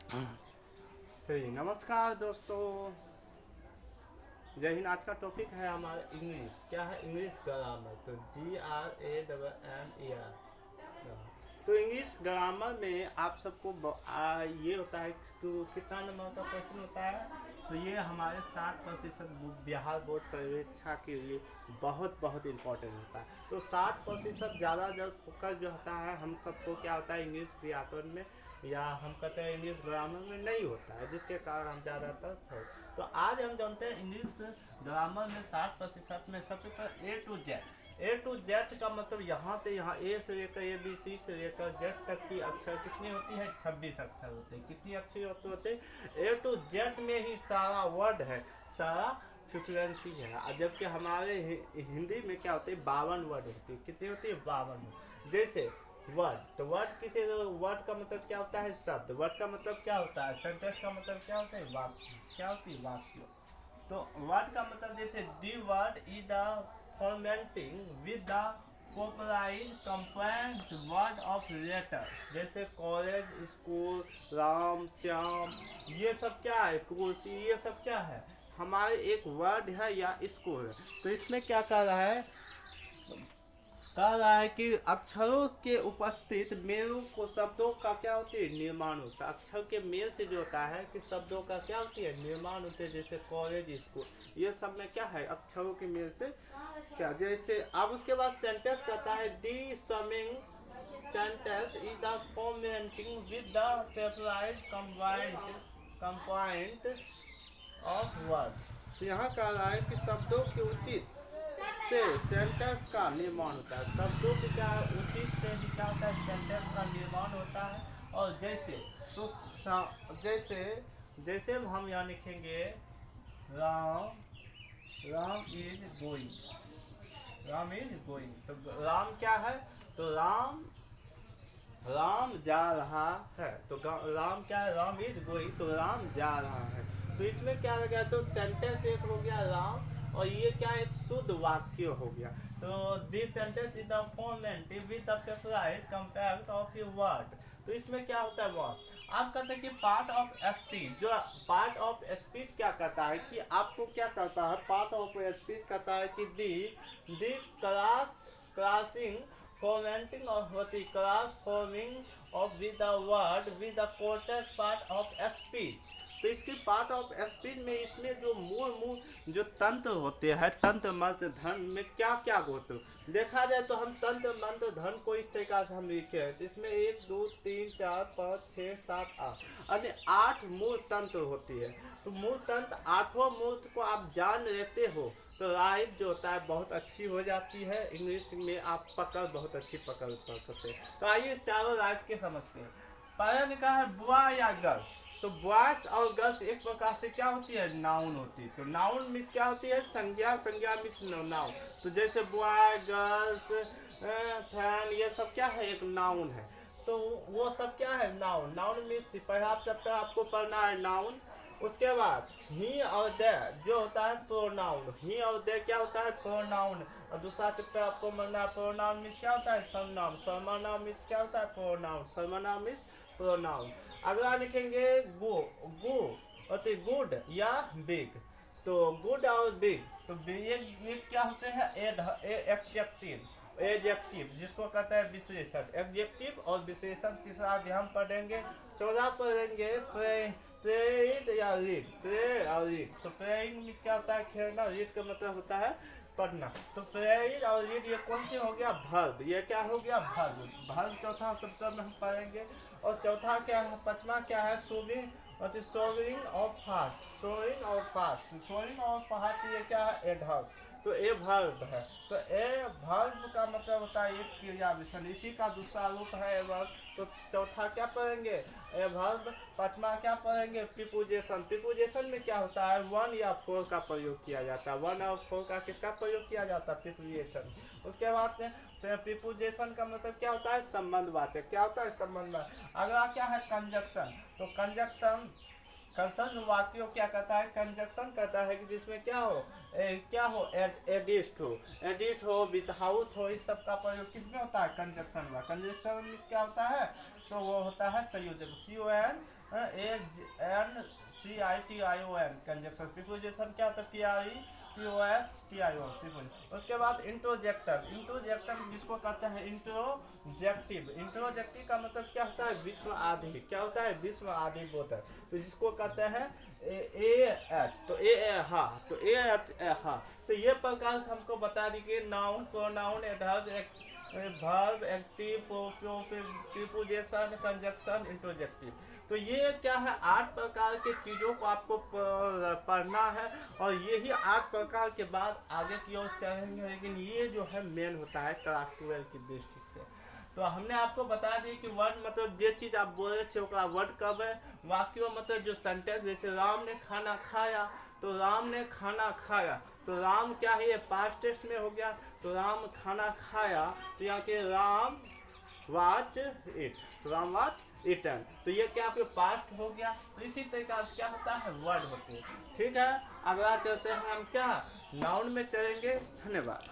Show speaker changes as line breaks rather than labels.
तो नमस्कार दोस्तों, जय हिंद। आज का टॉपिक है हमारा इंग्लिश। क्या है? English grammar. तो GRAMMER। तो इंग्लिश ग्रामर में आप सबको ये होता है कि कितना नंबर का क्वेश्चन होता है। तो ये हमारे 60% बिहार बोर्ड परीक्षा के लिए बहुत बहुत इम्पोर्टेंट होता है। तो 60% ज़्यादा जब फोकस जो होता है हम सबको क्या होता है इंग्लिश व्याकरण में या हम कहते हैं इंग्लिश ग्रामर में नहीं होता है, जिसके कारण हम ज़्यादातर। तो आज हम जानते हैं इंग्लिश ग्रामर में 60% में सबसे पहले A to Z का मतलब यहाँ से यहाँ ए से लेकर ABC से लेकर जेड तक की अक्षर कितनी होती है? 26 अक्षर होते हैं। कितनी अक्षर होते हैं? A to Z में ही सारा वर्ड है, सारा फ्रिक्वेंसी है। जबकि हमारे हिंदी में क्या होते हैं? 52 वर्ड होती है। कितनी होती है? 52। जैसे वर्ड, तो वर्ड किसी वर्ड का मतलब क्या होता है? शब्द। वर्ड का मतलब क्या होता है? सेंटेंस का मतलब क्या होता है? वाक्य। क्या होती है? वाक्य। तो वर्ड का मतलब जैसे the word is the formatting with the comprise compound word of letter. जैसे कॉलेज, स्कूल, राम, श्याम, ये सब क्या है? कुर्सी, ये सब क्या है? हमारे एक वर्ड है या स्कूल है। तो इसमें क्या कर रहा है? कह रहा है कि अक्षरों के उपस्थित मेलों को शब्दों का क्या होती है? निर्माण होता है। अक्षर के मेल से जो होता है कि शब्दों का क्या होती है? निर्माण होते हैं। जैसे कॉलेज, स्कूल, ये सब में क्या है? अक्षरों के मेल से क्या। जैसे अब उसके बाद सेंटेंस कहता है the summing sentence is the formatting with the comprise compound of word. तो यहाँ कह रहा है कि शब्दों के उचित से सेंटेंस का निर्माण होता है। शब्दों के क्या उचित से ही क्या होता है? सेंटेंस का निर्माण होता है। और जैसे तो जैसे जैसे हम यहाँ लिखेंगे Ram, Ram is going, Ram is going. तो राम क्या है? तो राम, राम जा रहा है। तो राम क्या है? Ram is going. तो राम जा रहा है। तो इसमें क्या लगा? तो सेंटेंस एक हो गया राम, और ये क्या एक शुद्ध वाक्य हो गया। तो this sentence is the format with the comprise compact of your word. तो इसमें क्या होता है? वर्ड आप कहते हैं कि पार्ट ऑफ स्पीच। जो पार्ट ऑफ स्पीच क्या कहता है कि आपको क्या कहता है? पार्ट ऑफ स्पीच कहता है कि दी क्रॉसिंग फॉर्मेटिंग ऑफ होती cross forming of with the word with the coated part of speech. तो इसके पार्ट ऑफ स्पीच में इसमें जो मूल जो तंत्र होते हैं, तंत्र मंत्र धन में क्या क्या होते हैं देखा जाए तो हम तंत्र मंत्र धन को इस तरीका से हम लिखे हैं। तो इसमें 1 2 3 4 5 6 7 8 यानी 8 मूल तंत्र होती है। तो मूल तंत्र 8वां मूल को आप जान लेते हो तो राइट जो होता है बहुत अच्छी हो जाती है। इंग्लिश में आप पकड़ बहुत अच्छी पकड़ सकते हैं। तो आइए चारों राइट के समझते हैं। पहले लिखा है बॉय या गर्ल्स। तो बॉयज और गर्ल्स एक प्रकार से क्या होती है? नाउन होती है। तो नाउन मीन्स क्या होती है? संज्ञा। संज्ञा मीन्स नाउन। तो जैसे बॉय, गर्ल्स, फैन, ये सब क्या है? एक नाउन है। तो वो सब क्या है? नाउन। नाउन मीन्स पहला चैप्टर आपको पढ़ना है नाउन। उसके बाद ही और दे जो होता है प्रोनाउन। ही और दे क्या होता है? प्रोनाउन। और दूसरा चैप्टर आपको पढ़ना है प्रोनाउन मीन्स क्या होता है? सर्वनाम। सर्वनाम मीन्स क्या होता है? प्रोनाउन। सर्वनाम मीन्स प्रोनाउन। अगला लिखेंगे गो। गो होते गुड या बिग। तो गुड और बिग, तो ये क्या होते हैं? एडजेक्टिव। एडजेक्टिव जिसको कहता है विशेषण। एडजेक्टिव और विशेषण। तीसरा अध्याय पढ़ेंगे। चौदह पढ़ेंगे प्रेड या रीड। प्रे और रीड। तो प्रेइंग मीन्स क्या होता है? खेलना। रीड का मतलब होता है पढ़ना। तो प्रेइंग और रीड ये कौन सी हो गया? वर्ब। ये क्या हो गया? वर्ब। वर्ब चौथा शब्द में हम पढ़ेंगे। और चौथा क्या है? पांचवा क्या है? सोविंग और सोविंग और फास्ट। सोइंग और फास्ट। सोइंग और फास्ट ये क्या है? एडवर्ब। तो ए वर्ब है। तो ए वर्ब का मतलब होता है एक क्रिया विशेषण। इसी का दूसरा रूप है वर्ब। तो चौथा क्या पढ़ेंगे? A verb. पांचवा क्या पढ़ेंगे? प्रीपोजिशन। प्रीपोजिशन में क्या होता है? 1 या 4 का प्रयोग किया जाता है। 1 और 4 का किसका प्रयोग किया जाता है? प्रीपोजिशन। उसके बाद प्रीपोजिशन का मतलब क्या होता है? संबंधवाचक। क्या होता है? संबंधवाचक। अगला क्या है? कंजक्शन। तो कंजक्शन कंसन वाक्यों क्या कहता है? कंजक्शन कहता है कि जिसमें क्या हो? क्या हो? एडिस्ट हो, एडिट हो, विदाउट हो, इस सब का प्रयोग किसमें होता है? कंजक्शन में। कंजक्शन मीन्स क्या होता है? तो वो होता है संयोजक, CONANCITION कंजक्शन। प्रीपोजिशन क्या होता है? PIPOSTION। उसके बाद इंट्रोजेक्टर, इंट्रोजेक्टर जिसको कहते हैं इंट्रोजेक्टिव। इंट्रोजेक्टिव का मतलब क्या होता है? विश्व आदि। क्या होता है? विश्व आदि बोधक। तो जिसको कहते हैं AH, तो हाँ, तो AH हाँ। तो ये प्रकार से हमको बता दी कि noun, pronoun, verb, active, preposition, conjunction, introjective. तो ये क्या है? 8 प्रकार के चीज़ों को आपको पढ़ना है, और यही 8 प्रकार के बाद आगे की ओर चलेंगे। लेकिन ये जो है मेन होता है क्लास 12 की दृष्टि से। तो हमने आपको बता दी कि वर्ड मतलब जे चीज़ आप बोले थे ओकरा वर्ड कब है। वाक्य मतलब जो सेंटेंस, जैसे राम ने खाना खाया, तो राम ने खाना खाया, तो राम क्या है? ये पास्ट टेंस में हो गया। तो राम खाना खाया, तो यहाँ के राम वाच इट, तो राम वाच इटन, तो ये क्या आपके पास्ट हो गया। तो इसी तरीके से क्या होता है? वर्ड होते हैं। ठीक है, अगला चलते हैं हम क्या? नाउन में चलेंगे। धन्यवाद।